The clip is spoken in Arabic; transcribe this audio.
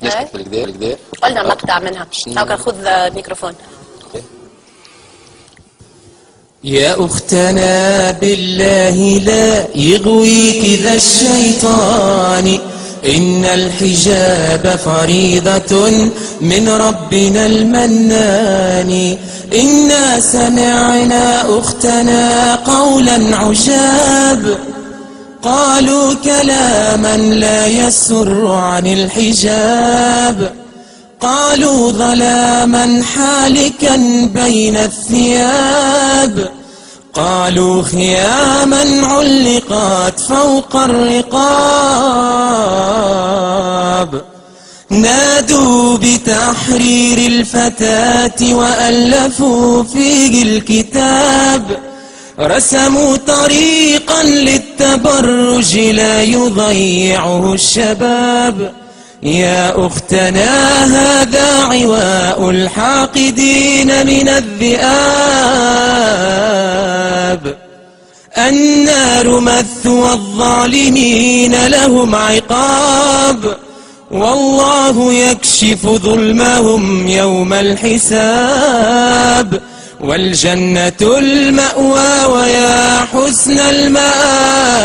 ليش بالكده؟ قلنا مقطع منها أو كان خذ ميكروفون. يا أختنا بالله لا يغويك ذا الشيطان، إن الحجاب فريضة من ربنا المنان. إنا سمعنا أختنا قولا عجاب، قالوا كلاما لا يسر عن الحجاب، قالوا ظلاما حالكا بين الثياب، قالوا خياما علقت فوق الرقاب، نادوا بتحرير الفتاة وألفوا فيه الكتاب، رسموا طريقا للتبرج لا يضيعه الشباب. يا أختنا هذا عواء الحاقدين من الذئاب، النار مثوى الظالمين لهم عقاب، والله يكشف ظلمهم يوم الحساب، والجنة المأوى ويا حسن المآب.